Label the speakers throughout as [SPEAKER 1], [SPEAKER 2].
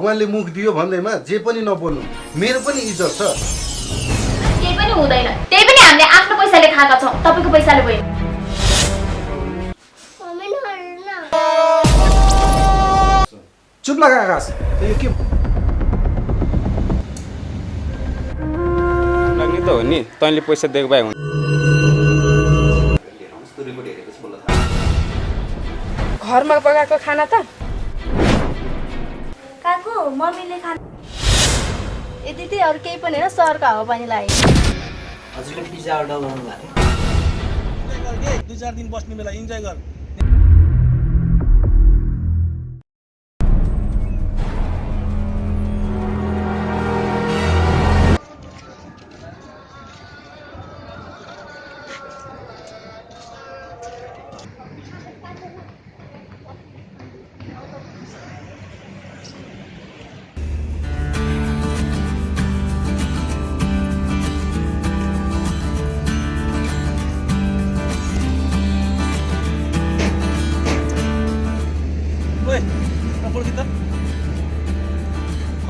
[SPEAKER 1] भगवानले मुख दियो भन्दैमा जे पनि नबोल्नु, मेरो पनि इज्जत छ।
[SPEAKER 2] केही पनि हुँदैन, त्यही पनि हामीले आफ्नो पैसाले खाएका छौँ, तपाईँको पैसाले होइन।
[SPEAKER 1] चुप लगा आकाश, यो के
[SPEAKER 3] लाग्ने त हो नि, तैँले पैसा दिएको भए हुन्।
[SPEAKER 4] घरमा पकाएको खाना त
[SPEAKER 2] काकु मम्मीले खाना
[SPEAKER 5] यति चाहिँ अरू केही पनि होइन, सहरको हावापानी लाग्यो।
[SPEAKER 6] हजुरले पिज्जा अर्डर गर्नु भएको
[SPEAKER 7] के 2-4 दिन बस्ने बेला इन्जोय गर।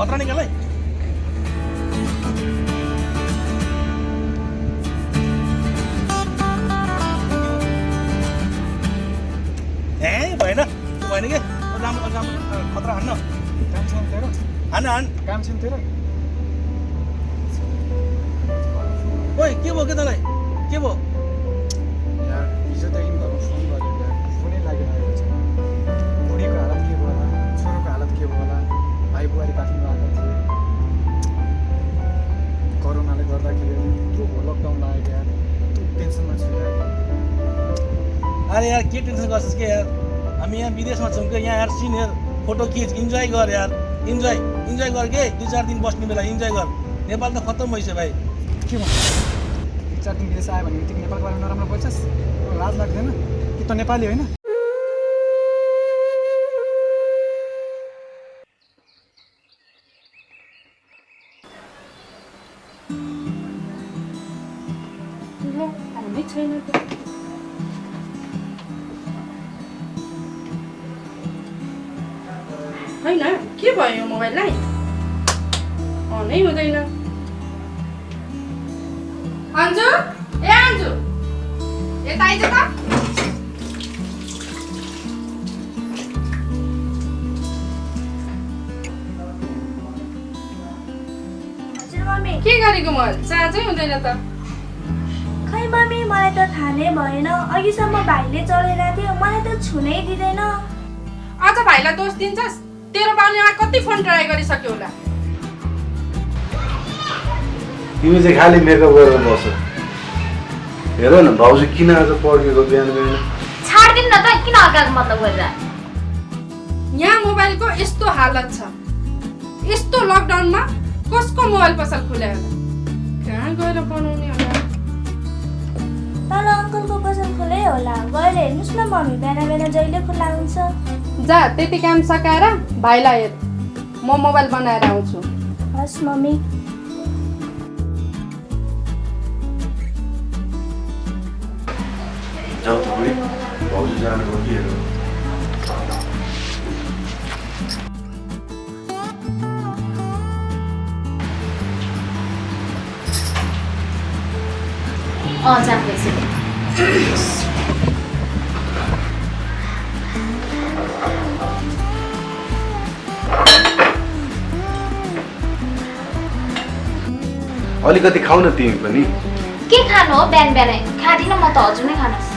[SPEAKER 7] खतरा निकाल है। भएन भएन के खतरा हान्न हान्न हान काम छैन तेरो। ओइ के भयो के तँलाई के भयो?
[SPEAKER 8] हिजोदेखि घरमा फोन गरेर फोनै लागिरहेको छ। बुढीको हालत के भयो होला, छोरोको हालत के भयो होला, भाइ बुहारी काट्नु आएको थिए। कोरोनाले गर्दाखेरि यत्रो लकडाउन लाग्यो यार, यत्रो टेन्सनमा छु यार।
[SPEAKER 7] अरे यार के टेन्सन गर्छस् के यार, हामी यहाँ विदेशमा छौँ कि यहाँ यार सिन हेर, फोटो खिच, इन्जोय गर यार, इन्जोय गर के 2-4 दिन बस्ने बेला इन्जोय गर। नेपाल त खत्तम भइसक्यो भाइ।
[SPEAKER 8] के भन्छ 2-4 दिन विदेश आयो भने तिमी नेपालको बारेमा नराम्रो बोल्छस्? लाज लाग्दैन कि त नेपाली होइन?
[SPEAKER 4] होइन के भयो मोबाइललाई? अनै हुँदैन। अन्जु ए अन्जु यता आइज त।
[SPEAKER 2] हजुर मम्मी।
[SPEAKER 4] के गरेको मोबाइल चार्जै हुँदैन त।
[SPEAKER 2] खै मम्मी मलाई त थाहा नै भएन, अघिसम्म भाइले चलाइरहेको थियो, मलाई त छुनै दिँदैन।
[SPEAKER 4] अझ भाइलाई दोष दिन्छस्? तेरो बाबुले कति फोन ट्राई गरिसक्यो होला।
[SPEAKER 1] तिमी चाहिँ खालि मेकअप गरेर बस। हेर न भाउजू किन आज पड्केको बिहान बिहान।
[SPEAKER 2] छाड्दिनु न त, किन अर्काको मतलब गरेर।
[SPEAKER 4] यहाँ मोबाइलको यस्तो हालत छ, यस्तो लकडाउनमा कसको मोबाइल पसल खुल्यो होला? कहाँ गएर बनाउने होला?
[SPEAKER 2] तल अङ्कलको पसल खुलै होला, गएर हेर्नुहोस् न मम्मी, बिहान बिहान जहिले खुल्ला हुन्छ।
[SPEAKER 4] जा त्यति काम सकाएर भाइलाई हेर, म मोबाइल बनाएर आउँछु।
[SPEAKER 2] हस् मम्मी।
[SPEAKER 1] जाऊ त बुढी, भाउजू जानु हो कि हेर।
[SPEAKER 2] जाँदैछु।
[SPEAKER 1] अलिकति खाऊ न तिमी पनि।
[SPEAKER 2] के खानु हो बिहान बिहानै? खाँदिनँ म त, हजुर नै खानुहोस्।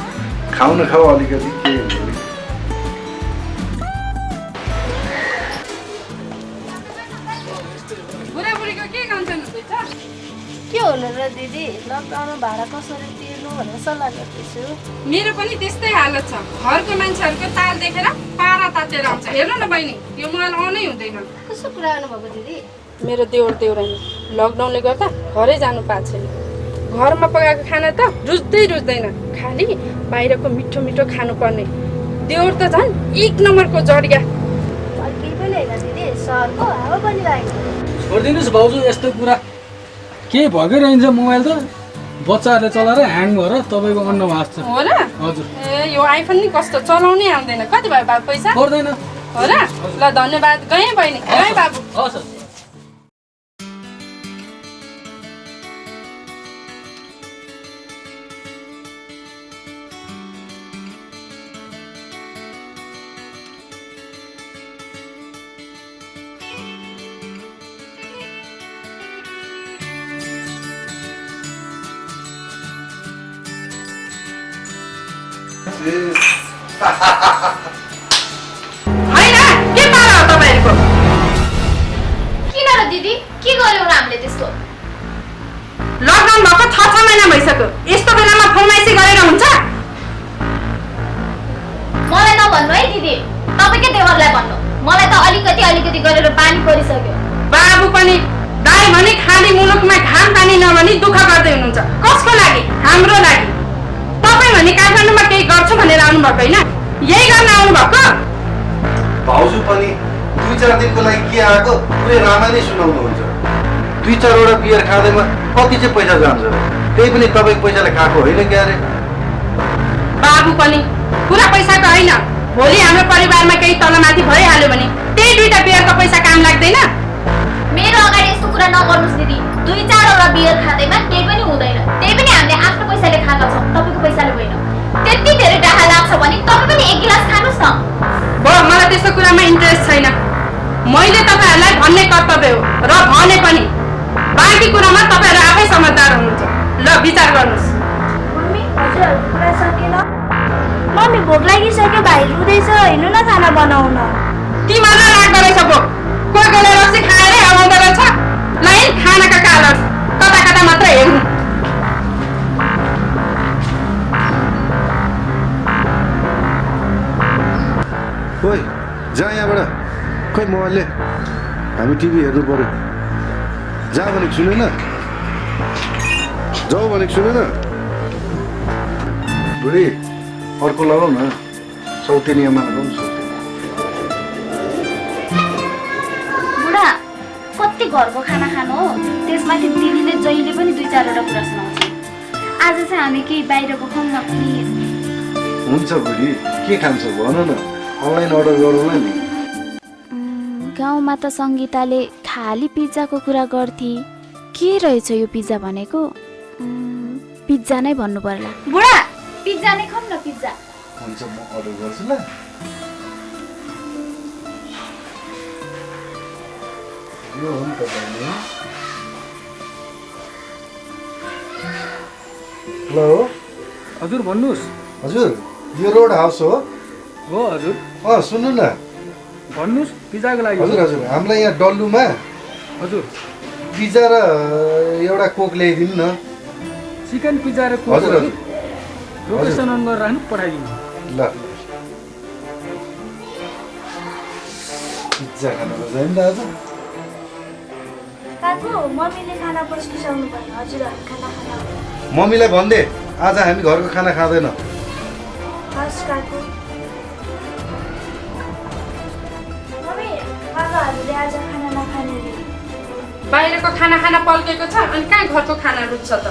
[SPEAKER 1] खाऊ न खाऊ अलिकति, के हुन्छ।
[SPEAKER 4] बुढाबुढीको के कन्सर्न हुँदैछ?
[SPEAKER 5] के हुनु र दिदी, लकडाउनमा भाडा कसरी तिर्नु भनेर सल्लाह गर्दैछु।
[SPEAKER 4] मेरो पनि त्यस्तै हालत छ। घरको मान्छेहरूको ताल देखेर पारा तातेर आउँछ। हेर्नु न बहिनी, यो मोबाइल अनै हुँदैन।
[SPEAKER 5] कस्तो कुरा गर्नुभएको दिदी?
[SPEAKER 4] मेरो देउरानी लकडाउनले गर्दा घरै जानु पाएको छैन। घरमा पकाएको खाना त रुच्दैन, खालि बाहिरको मिठो मिठो खानुपर्ने। देउर त झन् 1 नम्बरको जडिया।
[SPEAKER 5] केही पनि होइन दिदी, सहरको हावापानी लाग्यो।
[SPEAKER 8] छोडिदिनुहोस् भाउजू यस्तो कुरा। के भएकै रहन्छ मोबाइल त बच्चाहरूले चलाएर ह्याङ भएर तपाईँको अन्न भाँच्छ।
[SPEAKER 4] हो र?
[SPEAKER 8] हजुर।
[SPEAKER 4] ए यो आइफोन नि कस्तो चलाउनै आउँदैन। कति भयो बाबु पैसा?
[SPEAKER 8] पर्दैन,
[SPEAKER 4] हो र ल धन्यवाद गएँ बहिनी गएँ बाबु
[SPEAKER 6] हवस्
[SPEAKER 4] होइन के पारा हो तपाईँहरूको
[SPEAKER 5] किन र दिदी के गर्यौ र हामीले त्यस्तो
[SPEAKER 4] लकडाउन भएको 6 महिना भइसक्यो यस्तो बेलामा फर्माइसी गरेर हुन्छ
[SPEAKER 5] मलाई नभन्नु है दिदी तपाईँकै देवरलाई भन्नु मलाई त अलिकति गरेर पानी परिसक्यो
[SPEAKER 4] बाबु पनि दाइ भने खाली मुलुकमा घाम पानी नभनी दुःख गर्दै हुनुहुन्छ कसको लागि हाम्रो लागि तपाईँ भने काठमाडौँमा केही गर्छु भनेर आउनुभएको होइन यही गर्न आउनुभएको
[SPEAKER 1] भाउजू पनि 2-4 दिनको लागि के आएको पुरै रामायणै सुनाउनुहुन्छ 2-4 वटा बियर खाँदैमा कति चाहिँ पैसा जान्छ र त्यही पनि तपाईँको पैसाले खाएको होइन क्या अरे
[SPEAKER 4] बाबु पनि पुरा पैसाको होइन भोलि हाम्रो परिवारमा केही तलमाथि भइहाल्यो भने त्यही 2टा बियरको पैसा काम लाग्दैन
[SPEAKER 5] मेरो अगाडि यस्तो कुरा नगर्नुस् दिदी 2-4 वटा बियर खाँदैमा केही पनि हुँदैन त्यही पनि हामीले आफ्नो पैसाले खाएका छौँ तपाईँको पैसाले होइन त्यति धेरै डाहा लाग्छ भने तपाईँ पनि एक गिलास खानुस् न
[SPEAKER 4] हो मलाई त्यस्तो कुरामा इन्ट्रेस्ट छैन मैले तपाईँहरूलाई भन्ने कर्तव्य हो र भने पनि बाँकी कुरामा तपाईँहरू आफै समझदार हुनुहुन्छ ल विचार गर्नुहोस्
[SPEAKER 2] मम्मी हजुरहरूको कुरा सकेन मम्मी भोक लागिसक्यो भाइ रुँदैछ हिँड्नु न खाना बनाउन
[SPEAKER 4] तिमीहरूलाई लाग्दो रहेछ भोक कोही कोहीले रक्सी खाएरै आउँदो रहेछ ल खानाका कारण कता कता मात्र हेर्नु
[SPEAKER 1] ओइ जा यहाँबाट खै मोबाइलले हामी टिभी हेर्नु पर्यो जा भनेको सुनेन जाऊ भनेको सुनेन बुढी अर्को लगाऊ न सौतेनीमा लगाऊ
[SPEAKER 5] बुढा कति घरको खाना खानु हो त्यसमाथि दिदीले जहिले पनि 2-4 वटा कुरा सुनाउँछ आज चाहिँ हामी केही बाहिरको खाउँ न प्लिज
[SPEAKER 1] हुन्छ बुढी के खान्छ भन न अनलाइन अर्डर गरौँला नि
[SPEAKER 9] गाउँमा त सङ्गीताले खाली पिज्जाको कुरा गर्थे के रहेछ यो पिज्जा भनेको पिज्जा नै भन्नु पर्ला
[SPEAKER 5] बुढा पिज्जा नै खाउँ न पिज्जा
[SPEAKER 1] हुन्छ म अर्डर गर्छु ल यो हो नि त बहिनी हेलो
[SPEAKER 8] हजुर भन्नुहोस्
[SPEAKER 1] हजुर यो रोड हाउस हो
[SPEAKER 8] हो हजुर
[SPEAKER 1] सुन्नु न
[SPEAKER 8] भन्नुहोस् पिज्जाको लागि
[SPEAKER 1] हजुर हजुर हामीलाई यहाँ डल्लुमा
[SPEAKER 8] हजुर
[SPEAKER 1] पिज्जा र एउटा कोक ल्याइदिनु न
[SPEAKER 8] चिकन पिज्जा र कोक
[SPEAKER 1] हजुर हजुर
[SPEAKER 8] लोकेसन अन गरेर राख्नु पठाइदिनु
[SPEAKER 1] ल पिज्जा खान बजायो नि त आज
[SPEAKER 2] काकु मम्मीले खाना पस्किसक्नु भयो हजुरहरू खाना खाना
[SPEAKER 1] मम्मीलाई भन्दे आज हामी घरको खाना खाँदैन
[SPEAKER 2] हस् काकु मम्मी काकाहरूले आज खाना नखाने रे
[SPEAKER 4] बाहिरको खाना खाना पल्केको छ अनि कहाँ घरको खाना रुच्छ त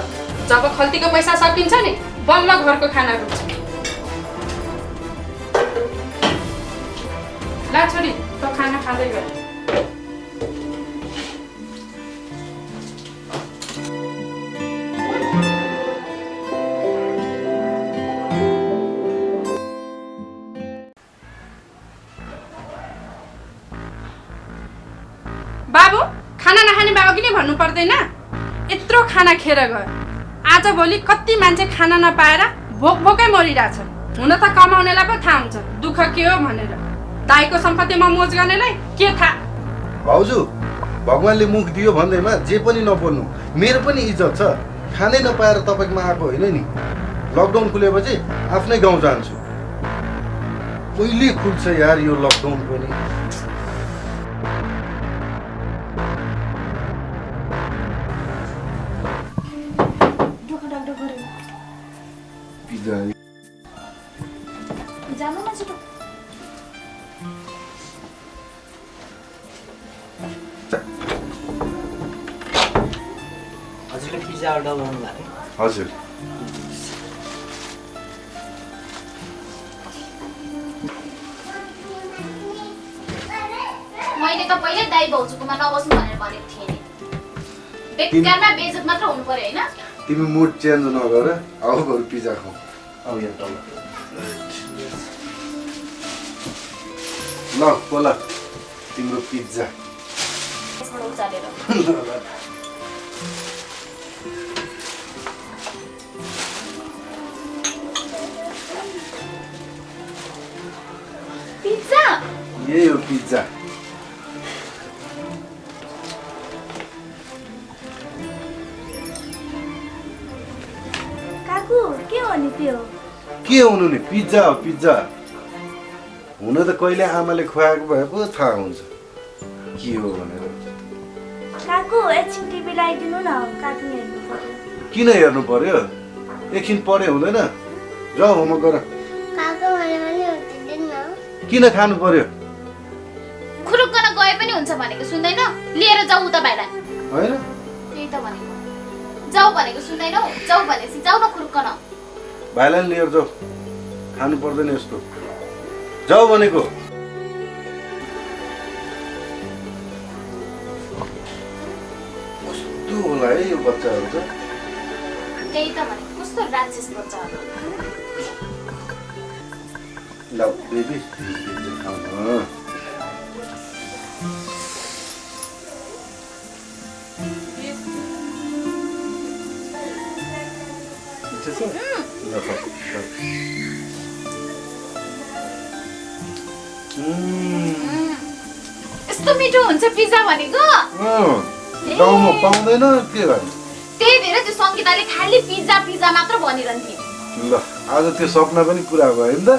[SPEAKER 4] जब खल्तीको पैसा सकिन्छ नि बल्ल घरको खाना रुच्छ ला छोरी त खाना खाँदै गयो बाबु खाना नखाने बाबु किन भन्नु पर्दैन यत्रो खाना खेर गयो आज भोलि कति मान्छे खाना नपाएर भोक भोकै मरिरहेछ हुन त कमाउनेलाई पो थाहा हुन्छ दुःख के हो भनेर दाइको सम्पत्तिमा मोज गर्नेलाई के थाहा
[SPEAKER 1] भाउजू भगवान्ले मुख दियो भन्दैमा जे पनि नबोल्नु मेरो पनि इज्जत छ खानै नपाएर तपाईँकोमा आएको होइन नि लकडाउन खुलेपछि आफ्नै गाउँ जान्छु कहिले खुल्छ यार यो लकडाउन पनि पिज्जा
[SPEAKER 2] जानु न छिटो
[SPEAKER 6] हजुरले पिज्जा अर्डर गर्नु भयो
[SPEAKER 1] हजुर
[SPEAKER 5] मैले त पहिले दाइ भाउजूकोमा नबस्नु भनेर भनेको थिएँ नि। बेकारमा बेइज्जत मात्र हुनु पर्यो हैन?
[SPEAKER 1] तिमी मुड चेन्ज नगर, आऊ बरु पिज्जा खाऊ। आऊ यहाँ तल। ल बोला तिम्रो पिज्जा।
[SPEAKER 5] यसबाट उचालेर। पिज्जा?
[SPEAKER 1] यही हो पिज्जा।
[SPEAKER 2] काकु के हो नि त्यो?
[SPEAKER 1] के हुनु नि पिज्जा हो पिज्जा। हुन त कहिले आमाले खुवाएको भए पो थाहा हुन्छ के हो भनेर।
[SPEAKER 2] काकु एकछिन टिभी लगाइदिनु न, कार्टुन हेर्नु पर्यो।
[SPEAKER 1] किन हेर्नु पर्यो? एकछिन पढे हुँदैन? जाऊ होमवर्क गर। किन खानु पर्यो?
[SPEAKER 5] खुरुक्कन गए पनि हुन्छ भनेको सुन्दैन? लिएर जाऊ उता बाहिर।
[SPEAKER 1] होइन
[SPEAKER 5] त्यही त भनेको। जाऊ भनेको सुन्दैनौ? जाऊ भनेपछि जाऊ न खुरुक्कन।
[SPEAKER 1] भाइलाई लिएर जाऊ, खानु पर्दैन यस्तो। जाऊ भनेको। कस्तो होला है यो बच्चाहरू त।
[SPEAKER 5] त्यही त भनेको कस्तो राक्षस बच्चाहरू।
[SPEAKER 1] ल बेबी खाऊ न।
[SPEAKER 5] यस्तो मिठो हुन्छ पिज्जा भनेको।
[SPEAKER 1] गाउँमा पाउँदैन के गर्ने?
[SPEAKER 5] त्यही भएर त्यो सङ्गीताले खालि पिज्जा पिज्जा मात्र भनिरहन्थे।
[SPEAKER 1] ल आज त्यो सपना पनि पुरा भयो नि त।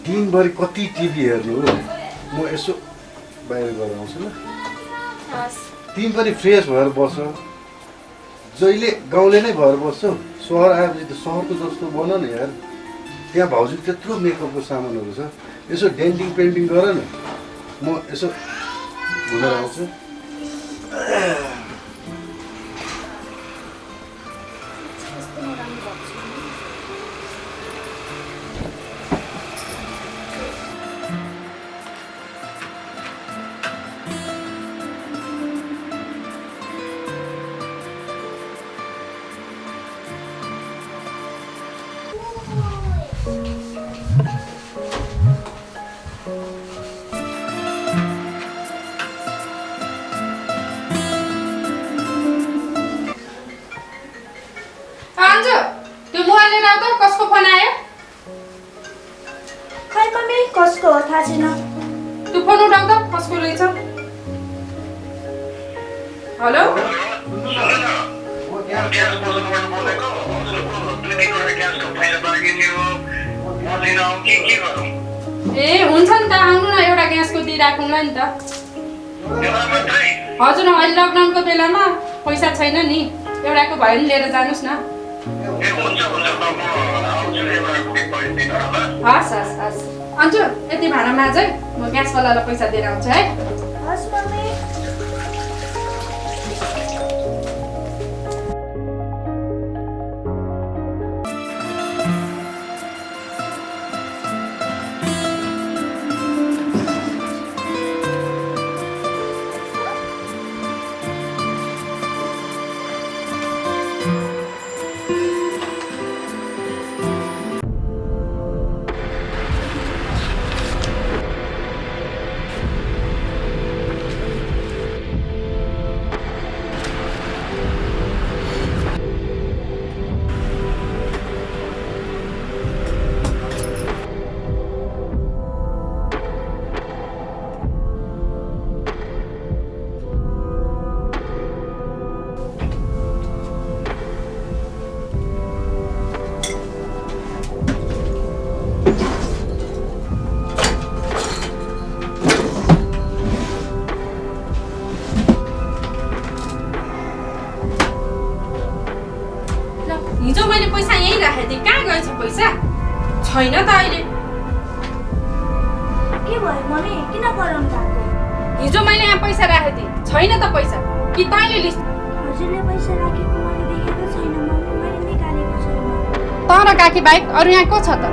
[SPEAKER 1] दिनभरि कति टिभी हेर्नु हो? म यसो बाहिर गएर आउँछु ल। तिमी पनि फ्रेस भएर बस। जहिले गाउँले नै भएर बस्छौ, सहर आएपछि त सहरको जस्तो बन न यार। त्यहाँ भाउजू त्यत्रो मेकअपको सामानहरू छ, यसो डेन्टिङ पेन्टिङ गर न। म यसो घुमेर आउँछु।
[SPEAKER 4] कसको फोन आयो?
[SPEAKER 2] खै मम्मी कसको हो थाहा छैन।
[SPEAKER 4] त्यो फोन उठाउ त, कसको रहेछ? हेलो? ए हुन्छ नि त, आउनु न, एउटा ग्यासको दिइराखौँला नि त। हजुर अहिले लकडाउनको बेलामा पैसा छैन नि, एउटाको भयो नि लिएर जानुहोस् न। हस् हस् हस् अन्जु यति भाडा माझ है, म ग्यासवालालाई पैसा दिएर आउँछु है।
[SPEAKER 2] हस् मम्मी।
[SPEAKER 4] हिजो मैले पैसा यही राखेको थिएँ, कहाँ गएछ पैसा? छैन त अहिले।
[SPEAKER 2] के भयो मम्मी, किन कराउनु भएको?
[SPEAKER 4] हिजो मैले यहाँ पैसा राखेको थिएँ, छैन त पैसा। कि तैँले लिस्?
[SPEAKER 2] हजुरले पैसा राखेको मैले देखेको छैन मम्मी, मैले निकालेको छैन।
[SPEAKER 4] तर काकी बाहेक अरू यहाँ को छ त?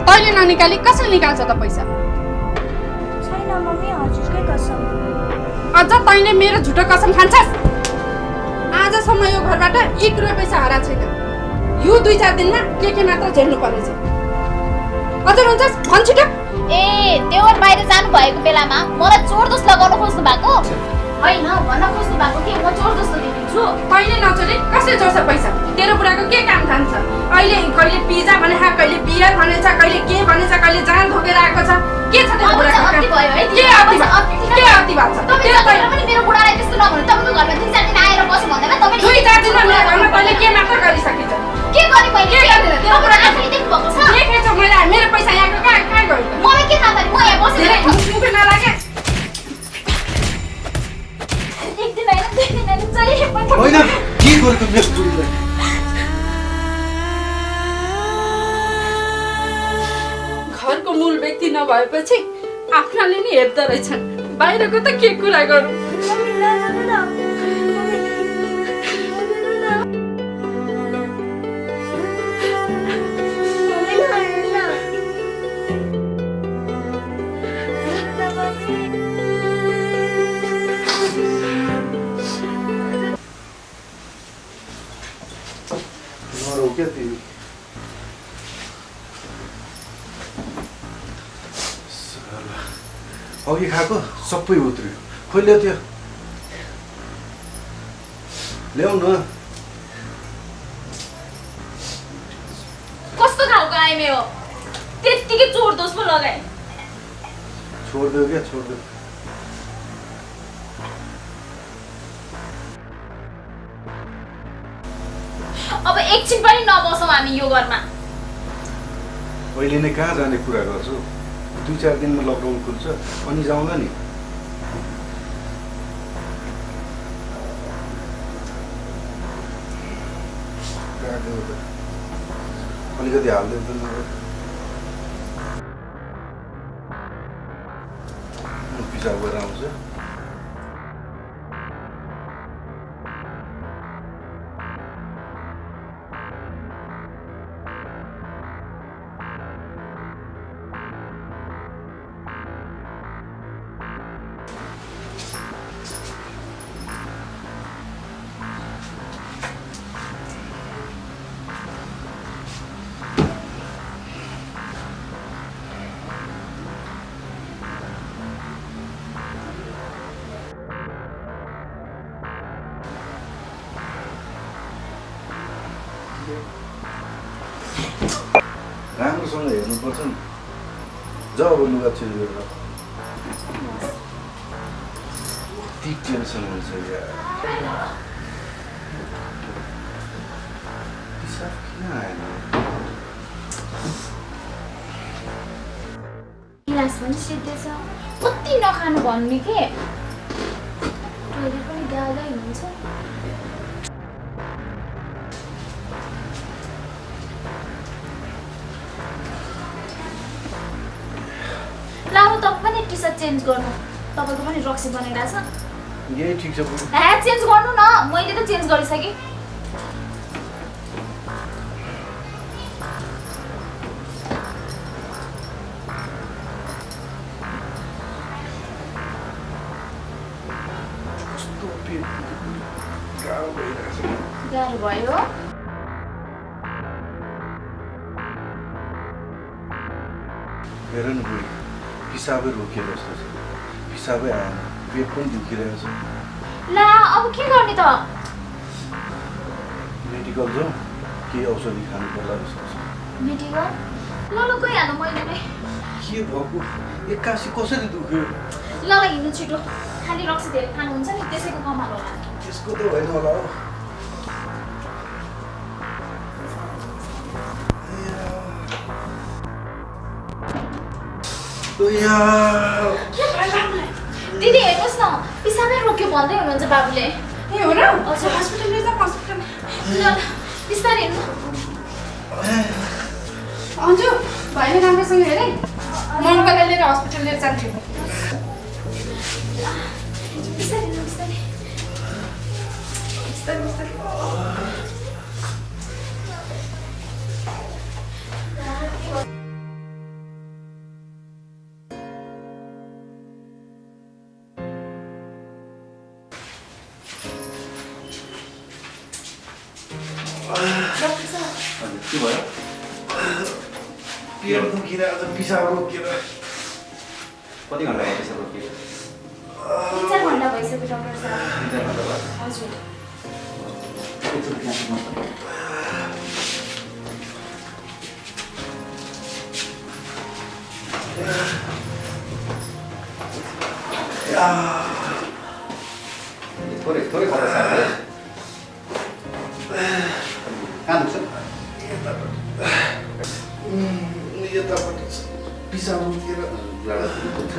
[SPEAKER 4] तैँले ननिकाली कसले निकाल्छ त पैसा?
[SPEAKER 2] छैन मम्मी, हजुरकै कसम।
[SPEAKER 4] अझ तैँले मेरो झुटो कसम खान्छस्? आजसम्म यो घरबाट 1 रुपैयाँ पैसा हरा छैन। यो 2-4 दिनमा के मात्र झेल्नु पर्नेछ। अझ हुन्छस् भन छिटो।
[SPEAKER 5] ए देवर बाहिर जानु भएको बेलामा मलाई चोर दोष लगाउन खोज्नु भएको होइन, भन्न खोज्नु भएको कि म चोर दोष दिन्छु।
[SPEAKER 4] तैँले नचोरी कसले चोर्छ पैसा? तेरो बुढाको के काम थान्छ? अहिले कहिले पिज्जा भनेछ, कहिले बियर भनेछ, कहिले के भनेछ, कहिले जान धोकेर आएको छ। के छ तेरो बुढाको काम?
[SPEAKER 5] अति भयो है।
[SPEAKER 4] के अति भएको छ?
[SPEAKER 5] तपाईँ पनि मेरो बुढालाई त्यस्तो नभन्नु। तपाईँको घरमा 3-4 दिन आएर बस्नु भन्दैमा तपाईँ
[SPEAKER 4] 2-4 दिनमा मेरो घरमा तैँले के मात्र गरिसकिन्छ?
[SPEAKER 5] के गर्ने मैले?
[SPEAKER 4] के गरिदिन? तेरो बुढा
[SPEAKER 5] आफैले देख्नु भएको छ।
[SPEAKER 4] देखेछ मैले, मेरो पैसा यहाँको कहाँ गयो?
[SPEAKER 5] मलाई के थाहा पारि, म यहाँ बसेर
[SPEAKER 4] मुखै नलागे।
[SPEAKER 5] एक दिन होइन, 2 दिन होइन, जहिले पनि
[SPEAKER 1] होइन के गरेको मेरो बुढीलाई?
[SPEAKER 4] घरको मूल व्यक्ति नभएपछि आफ्नाले नि हेप्दो रहेछन्। बाहिरको त के कुरा गरौँ?
[SPEAKER 2] मम्मी नजानु न।
[SPEAKER 1] हो क्या तिमी? अघि खाएको सबै उत्रियो। खोइ ल्याउ त्यो, ल्याउ न।
[SPEAKER 5] कस्तो खालको आइमे हो? त्यत्तिकै चोर दोष पो लगाए।
[SPEAKER 1] छोडिदेऊ क्या, छोडिदेऊ।
[SPEAKER 5] अब एकछिन पनि नबसौँ हामी यो घरमा।
[SPEAKER 1] अहिले नै कहाँ जाने कुरा गर्छु? 2-4 दिनमा लकडाउन खुल्छ, अनि जाउँला नि। अलिकति हालिदिनु त न। पिसाब गरेर आउँछ। राम्रोसँग हेर्नुपर्छ नि। जब लुगा चेन्ज गरेर कति टेन्सन हुन्छ यार। पिसाब किन आएन?
[SPEAKER 2] गिलास पनि सिद्धेछ।
[SPEAKER 5] कति नखानु भन्ने के?
[SPEAKER 2] टोइलेट पनि गालै हुन्छ।
[SPEAKER 5] लानु तपाईँ पनि टी सर्ट चेन्ज गर्नु। तपाईँको पनि रक्सी बनिरहेछ।
[SPEAKER 1] यही ठिक छ बुढी।
[SPEAKER 5] चेन्ज गर्नु न, मैले त चेन्ज गरिसकेँ।
[SPEAKER 1] कस्तो पेट गाह्रो भइरहेछ।
[SPEAKER 5] गाह्रो भयो।
[SPEAKER 1] हेर न बुढी, पिसाबै रोकिए जस्तो छ। पिसाबै आएन, पेट पनि दुखिरहेको छ।
[SPEAKER 5] ला अब के गर्ने त?
[SPEAKER 1] मेडिकल जाउँ, केही औषधि खानु पर्ला जस्तो छ।
[SPEAKER 5] मेडिकल? ल गइहाल्नु, मैले नै।
[SPEAKER 1] के भएको? 81 कसरी दुख्यो?
[SPEAKER 5] ल हिँड्नु छिटो। खालि रक्सी धेरै खानुहुन्छ नि, त्यसैको कमाल होला।
[SPEAKER 1] त्यसको त होइन होला हो।
[SPEAKER 5] दिदी हेर्नुहोस् न, पिसाबै रोक्यो भन्दै हुनुहुन्छ बाबुले।
[SPEAKER 4] ए हो र?
[SPEAKER 5] हजुर,
[SPEAKER 4] हस्पिटल लैजाऊ, हस्पिटल।
[SPEAKER 5] ल बिस्तारै हिँड्नु।
[SPEAKER 4] अन्जु, भाइले राम्रोसँग हेरे? म अङ्कललाई लिएर हस्पिटल लिएर जान्छु।
[SPEAKER 5] बिस्तारै हिँड्नु, बिस्तारै।
[SPEAKER 4] बिस्तारै बिस्तारै।
[SPEAKER 2] डक्टर साहब
[SPEAKER 10] हजुर के भयो
[SPEAKER 1] पेट दुखिरहेको छ पिसाब रोकिएर
[SPEAKER 10] कति घन्टा भयो पेसाब रोकियो
[SPEAKER 2] 3-4 घन्टा भइसक्यो डक्टर साहब
[SPEAKER 10] 3-4 घन्टा भयो
[SPEAKER 2] हजुर
[SPEAKER 10] एकचोटि त्यहाँ सुन्नुहोस् न थोरै थोरै खबर साह्रो कहाँ दुख्छ
[SPEAKER 1] यतापट्टि पिसाब रोकिएर
[SPEAKER 10] लाडा दुख्छ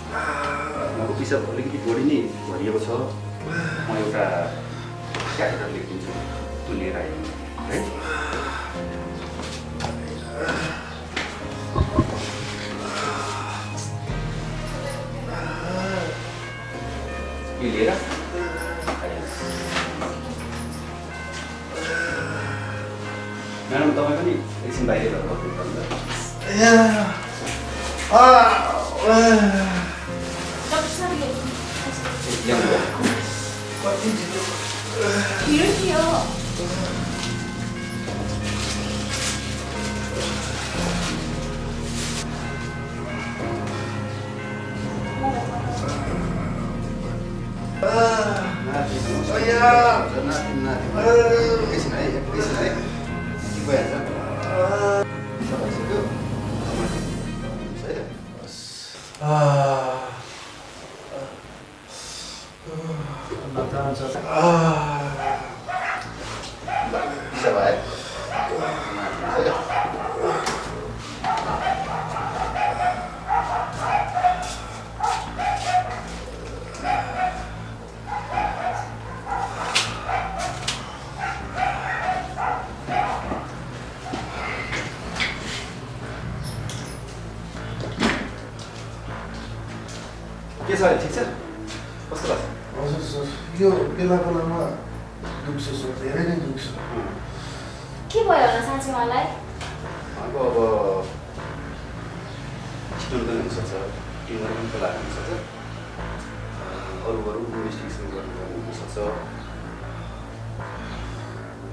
[SPEAKER 10] उहाँको पिसाब अलिकति बढी नै भरिएको छ म एउटा क्याटेटर लेखिदिन्छु त्यो लिएर आयो है यो लिएर म्याडम तपाईँ पनि एकछिन बाहिर गएर
[SPEAKER 2] डक्टर साहब
[SPEAKER 10] ल्याउनु
[SPEAKER 2] भिड थियो
[SPEAKER 10] एकछिन है के भइहाल्छ भइसक्यो पिसाब आयो के छ ठिक छ कस्तो लाग्छ
[SPEAKER 1] हजुर सर यो बेला बेलामा दुख्छ सर धेरै नै दुख्छ
[SPEAKER 5] के भयो होला साँच्चै उहाँलाई
[SPEAKER 10] उहाँको अब स्टोन पनि हुनसक्छ ट्युमर पनि खोला हुनसक्छ अरू इन्भेस्टिगेसन गर्नुपर्ने हुनसक्छ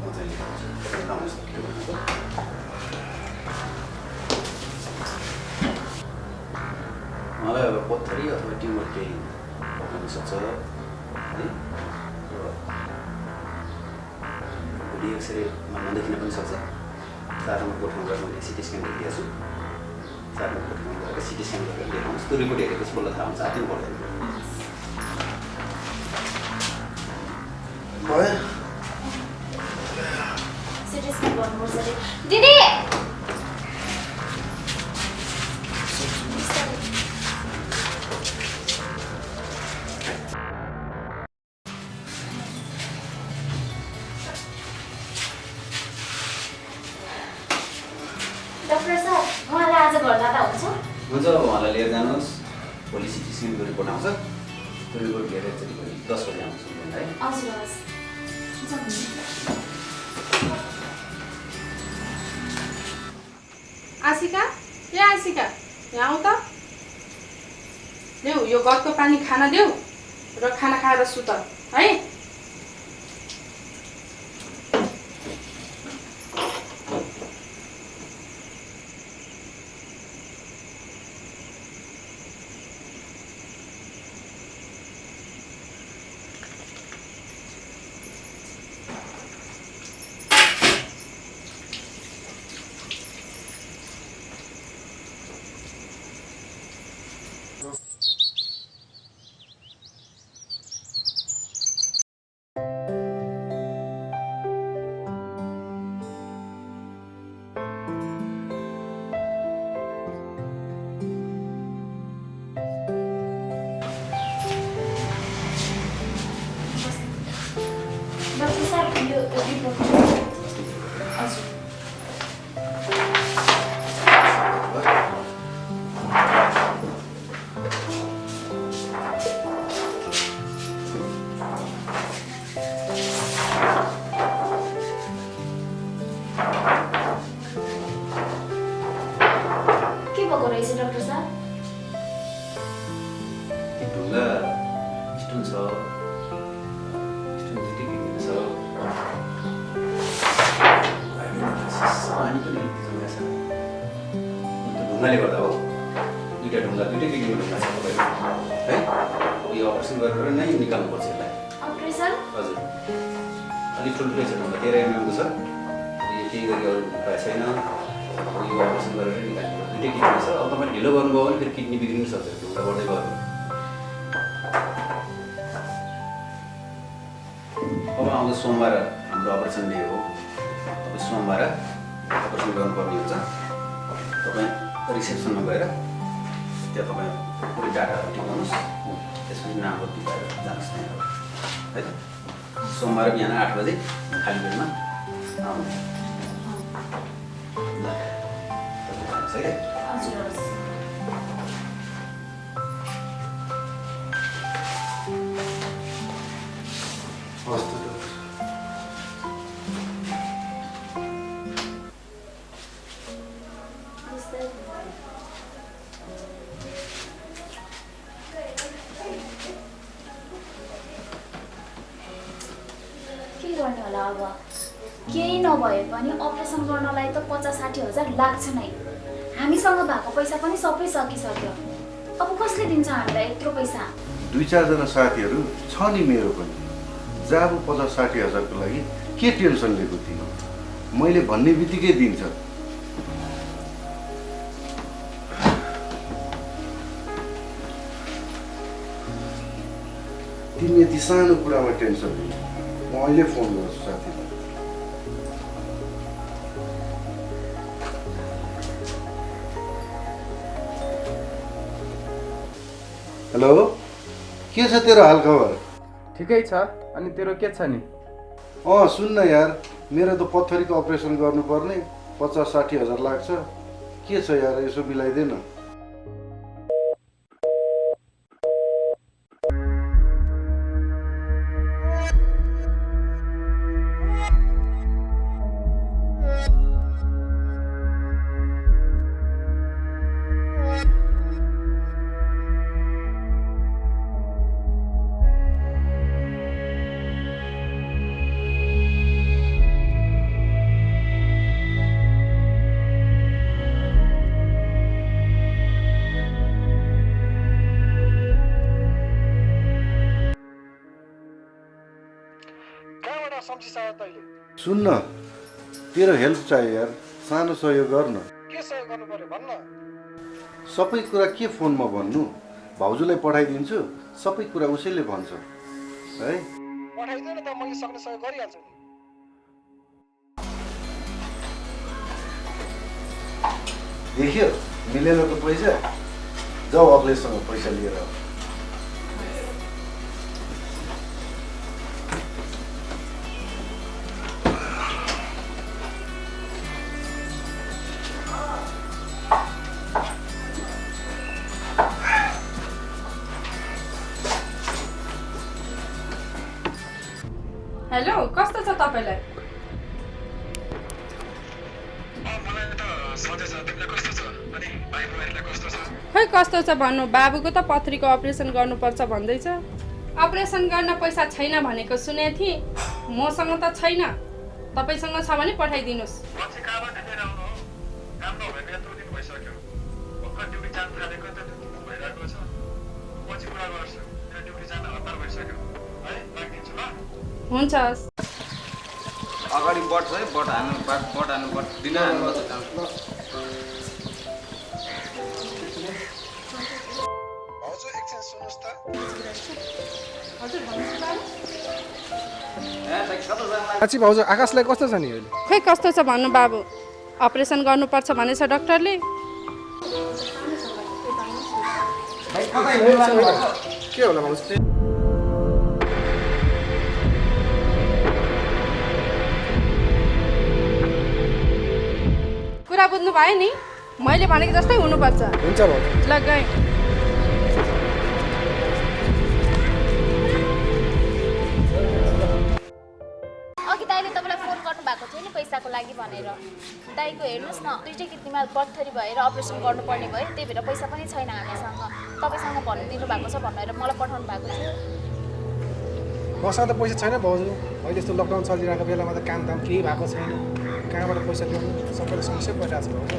[SPEAKER 10] म चाहिँ नहुन सक्यो भनेको मलाई अब पत्थरी अथवा ट्युमर केही हुनसक्छ है भोलि एक्सरेमा नदेखिन पनि सक्छ 4 नम्बर कोठामा गएर मैले सिटी स्क्यान देखिएको छु 4 नम्बर कोठामा गएर सिटी स्क्यान गरेर देखाउँछु त्यो रिपोर्ट हेरेपछि बल्ल थाहा हुन्छ आत्तिनु पर्दैन
[SPEAKER 1] भयो
[SPEAKER 5] सिटी स्क्यान गर्नुपर्छ अरे दिदी डक्टर साहब उहाँलाई आज घर लाँदा हुन्छ
[SPEAKER 10] हुन्छ अब उहाँलाई लिएर जानुहोस् भोलि सिटी स्क्यानको रिपोर्ट आउँछ त्यो रिपोर्ट लिएर एकचोटि भोलि 10 बजी आउँछु है
[SPEAKER 5] हजुर हस्
[SPEAKER 4] आशिका ए आशिका यहाँ आऊ त देऊ यो गतको पानी खाना देऊ र खाना खाएर सुत है
[SPEAKER 5] डक्टर साहब यो रिपोर्ट हजुर के भएको रहेछ डक्टर साहब
[SPEAKER 10] ढुङ्गा स्टोन छ स्टोन दुइटै किन्नु छ ढुङ्गाले गर्दा हो दुईवटा ढुङ्गा दुईटै किसिमको ढुङ्गा छ तपाईँको है यो अपरेसन गरेर नै निकाल्नुपर्छ यसलाई
[SPEAKER 5] अपरेसन
[SPEAKER 10] हजुर अलिक ठुल्ठुलै छ ढुङ्गा 13 mm छ यो केही गरी अरू उपाय छैन यो अपरेसन गरेर निकाल्नु दुईटै किडनी छ अब तपाईँ ढिलो गर्नुभयो भने फेरि किडनी बिग्रिनु सक्छ ढुङ्गा बढ्दै गयो अब आउँदो सोमबार हाम्रो अपरेसन डे हो अब सोमबार अपरेसन गर्नुपर्ने हुन्छ तपाईँ रिसेप्सनमा गएर त्यहाँ तपाईँ पुरै डाटाहरू टिपाउनुहोस् त्यसपछि नामहरू टिपाएर जानुहोस् त्यहाँ है त सोमबार बिहान 8 बजे खाली पेटमा आउनु ल जानुहोस् है
[SPEAKER 5] हजुर
[SPEAKER 1] हस् त
[SPEAKER 5] के गर्ने होला अब केही नभए पनि अपरेसन गर्नलाई त 50-60 हजार लाग्छ नै हामीसँग भएको पैसा पनि सबै सकिसक्यो अब कसले दिन्छ हामीलाई यत्रो पैसा
[SPEAKER 1] 2-4 जना साथीहरू छ नि मेरो पनि जाबु 50-60 हजारको लागि के टेन्सन लिएको थिएँ मैले भन्ने बित्तिकै दिन्छ तिमी यति सानो कुरामा टेन्सन लिनु म अहिले फोन गर्छु साथीलाई हेलो के छ तेरो हाल खबर
[SPEAKER 3] ठिकै छ अनि तेरो के छ नि
[SPEAKER 1] सुन्न यार मेरो त पत्थरीको अपरेसन गर्नुपर्ने 50-60 हजार लाग्छ के छ यार यसो मिलाइदे न सुन्न तेरो हेल्प चाहियो यार सानो सहयोग गर्न
[SPEAKER 8] के सहयोग गर्नु पर्यो भन्न
[SPEAKER 1] सबै कुरा के फोनमा भन्नु भाउजूलाई पठाइदिन्छु सबै कुरा उसैले भन्छ है
[SPEAKER 8] पठाइदिनु त मैले सक्ने सहयोग गरिहाल्छु नि
[SPEAKER 1] देख्यो मिलेन त पैसा जाऊ अग्लेसँग पैसा लिएर आऊ
[SPEAKER 4] हेलो कस्तो छ तपाईलाई खै कस्तो छ भन्नु बाबुको त पथरीको अपरेसन गर्नुपर्छ भन्दैछ अपरेसन गर्न पैसा छैन भनेको सुनेको थिएँ मसँग त छैन तपाईसँग छ भने पठाइदिनुहोस् हुन्छ
[SPEAKER 3] अगाडि बढ्छ है बट हाल्नु दिन हाल्नुपर्छ
[SPEAKER 8] साँच्ची भाउजू आकाशलाई कस्तो छ नि अहिले
[SPEAKER 4] खै कस्तो छ भन्नु बाबु अपरेसन गर्नुपर्छ भनेछ डाक्टरले
[SPEAKER 8] के होला भाउजू
[SPEAKER 4] कुरा बुझ्नु भयो नि मैले भनेको जस्तै हुनुपर्छ
[SPEAKER 8] हुन्छ भाउजू
[SPEAKER 4] ल गएँ
[SPEAKER 5] अघि दाइले तपाईँलाई फोन गर्नुभएको थियो नि पैसाको लागि भनेर दाइको हेर्नुहोस् न दुईटै किडनीमा पत्थरी भएर अपरेसन गर्नुपर्ने भयो त्यही भएर पैसा पनि छैन हामीसँग तपाईँसँग भनिदिनु भएको छ भनेर मलाई पठाउनु भएको थियो
[SPEAKER 8] मसँग त पैसा छैन भाउजू अहिले यस्तो लकडाउन चलिरहेको बेलामा त कामदाम केही भएको छैन कहाँबाट पैसा ल्याउनु सबैले समस्या परिरहेको छ भाउजू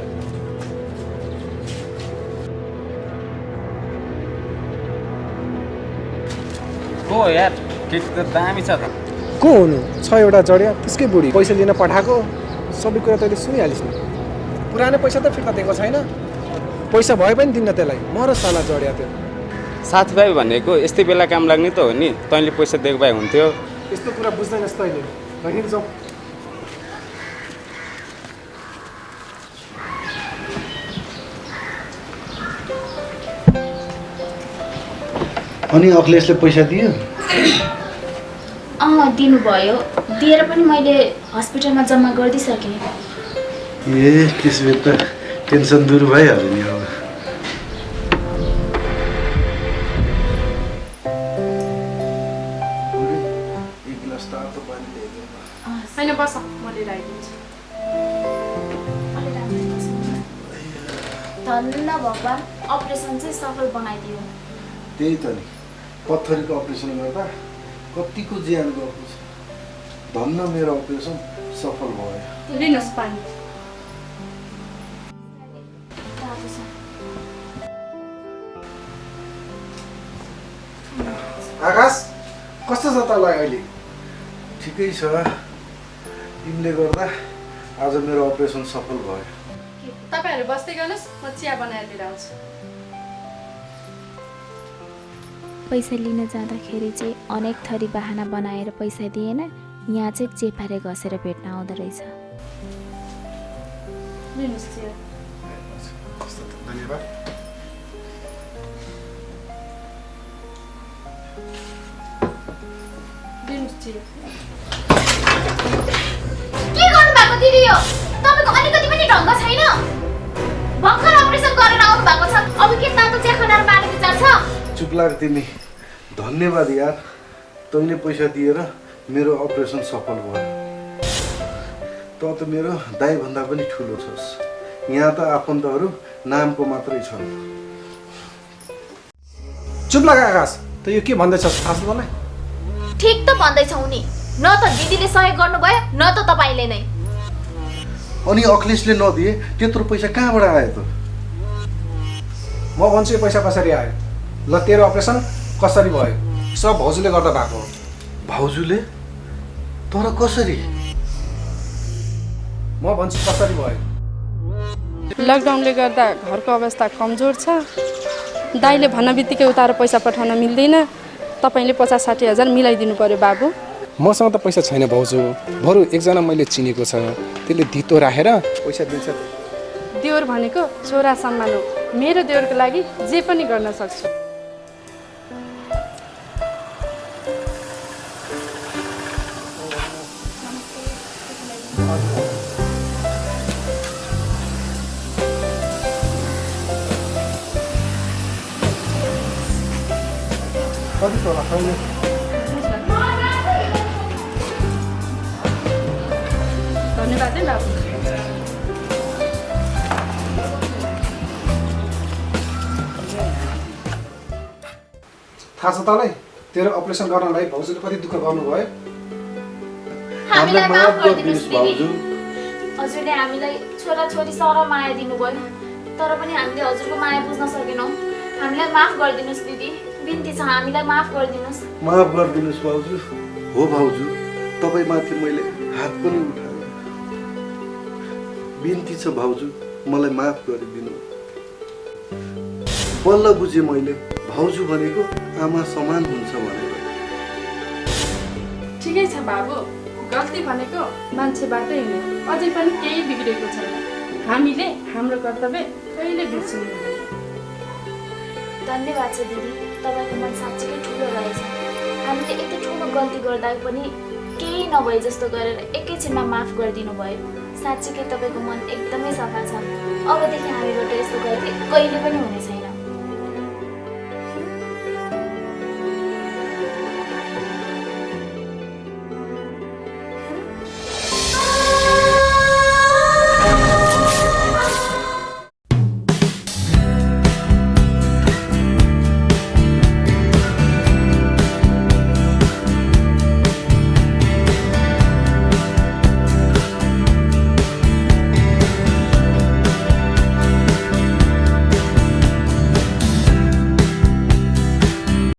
[SPEAKER 3] को यार केटी त दामी छ त
[SPEAKER 8] को हुनु छ एउटा जडिया त्यसकै बुढी पैसा लिन पठाएको सबै कुरा तैँले सुनिहालिस् नि पुरानो पैसा त फिर्ता दिएको छैन पैसा भए पनि दिन्न त्यसलाई मर साला जडिया त्यो
[SPEAKER 3] साथीभाइ भनेको यस्तै बेला काम लाग्ने त हो नि तैँले पैसा दिएको भए हुन्थ्यो
[SPEAKER 8] यस्तो कुरा बुझ्दैनस् तैँले हिँड जाऊ
[SPEAKER 1] अनि अखिलेशले पैसा दियो
[SPEAKER 5] दिनुभयो दिएर पनि मैले हस्पिटलमा जम्मा गरिदिइसकेँ
[SPEAKER 1] ए त्यसले त टेन्सन दूर भइहाल्यो नि अब एक गिलास तातो पानी ल्याइदेऊ
[SPEAKER 4] होइन बस म लिएर आइदिन्छु
[SPEAKER 5] धन्न भगवान् अपरेसन चाहिँ सफल बनाइदियो
[SPEAKER 1] त्यही त नि पत्थरीको अपरेसन गर्दा कतिको ज्यान गएको छ धन्न मेरो अपरेसन सफल भयो
[SPEAKER 4] लिनुहोस् पानी
[SPEAKER 8] आकाश कस्तो छ तँलाई अहिले
[SPEAKER 1] ठिकै छ तिमीले गर्दा आज मेरो अपरेसन सफल भयो
[SPEAKER 4] तपाईँहरू बस्दै गर्नुहोस् म चिया बनाएर लिएर आउँछु
[SPEAKER 9] पैसा लिन जाँदाखेरि चाहिँ अनेक थरी बहाना बनाएर पैसा दिएन यहाँ चाहिँ चेपारे घसेर भेट्न आउँदो रहेछ
[SPEAKER 4] लिनुहोस् चिया
[SPEAKER 8] धन्यवाद
[SPEAKER 4] लिनुहोस् चिया
[SPEAKER 5] के गर्नु भएको दिदी यो तपाईको अलिकति पनि ढङ्ग छैन भर्खर अपरेसन गरेर आउनु भएको छ अब के तातो चिया खानार पानी विचार छ
[SPEAKER 1] चुप लाग तिमी धन्यवाद यार तैँले पैसा दिएर मेरो अपरेसन सफल भयो त मेरो दाइभन्दा पनि ठुलो छस् यहाँ त आफन्तहरू नामको मात्रै छन्
[SPEAKER 8] चुप लाग आकाश त यो के भन्दैछस् थाहा छ तँलाई
[SPEAKER 5] ठीक त भन्दैछौ नि न त दिदीले सहयोग गर्नुभयो न त तपाईले नै
[SPEAKER 1] अनि अखिलेशले नदिए त्यत्रो पैसा कहाँबाट आयो त
[SPEAKER 8] म भन्छु यो पैसा कसरी आयो ल तेरो अपरेसन कसरी भयो सब भाउजूले गर्दा भएको हो
[SPEAKER 1] भाउजूले तर कसरी
[SPEAKER 8] म भन्छु कसरी भयो
[SPEAKER 4] लकडाउनले गर्दा घरको अवस्था कमजोर छ दाइले भन्न बित्तिकै उतारो पैसा पठाउन मिल्दैन तपाईँले 50-60 हजार मिलाइदिनु पर्यो बाबु
[SPEAKER 8] मसँग त पैसा छैन भाउजू बरु एकजना मैले चिनेको छ त्यसले धितो राखेर पैसा दिन्छ
[SPEAKER 4] देवर भनेको छोरा सम्मान हो मेरो देवरको लागि जे पनि गर्न सक्छु
[SPEAKER 8] कति तोला छैन
[SPEAKER 4] धन्यवाद है बाबु
[SPEAKER 8] थाहा छ तँलाई तेरो अपरेसन गर्नलाई भाउजूले कति दुःख गर्नुभयो
[SPEAKER 5] हामीलाई माफ गरिदिनुस् दिदी
[SPEAKER 1] भाउजू
[SPEAKER 5] हजुरले हामीलाई छोराछोरी सर माया दिनुभयो तर पनि हामीले हजुरको माया बुझ्न सकेनौँ हामीलाई माफ गरिदिनुस् दिदी बिन्ती छ हामीलाई माफ गरिदिनुस्
[SPEAKER 1] माफ गरिदिनुहोस् भाउजू हो भाउजू तपाईँमाथि मैले हात पनि उठाएँ बिन्ती छ भाउजू मलाई माफ गरिदिनु बल्ल बुझेँ मैले भाउजू भनेको आमा समान हुन्छ भनेर
[SPEAKER 4] ठिकै छ बाबु गल्ती भनेको मान्छेबाटै हुने अझै पनि केही बिग्रेको छैन हामीले हाम्रो कर्तव्य कहिले बिर्सिनु हुँदैन
[SPEAKER 5] धन्यवाद छ दिदी तपाईँको मन साँच्चीकै ठुलो रहेछ हामीले यति ठुलो गल्ती गर्दा पनि केही नभए जस्तो गरेर एकैछिनमा माफ गरिदिनु भयो साँच्चीकै तपाईँको मन एकदमै सफा छ अबदेखि हामीबाट यस्तो गल्ती कहिले पनि हुने छैन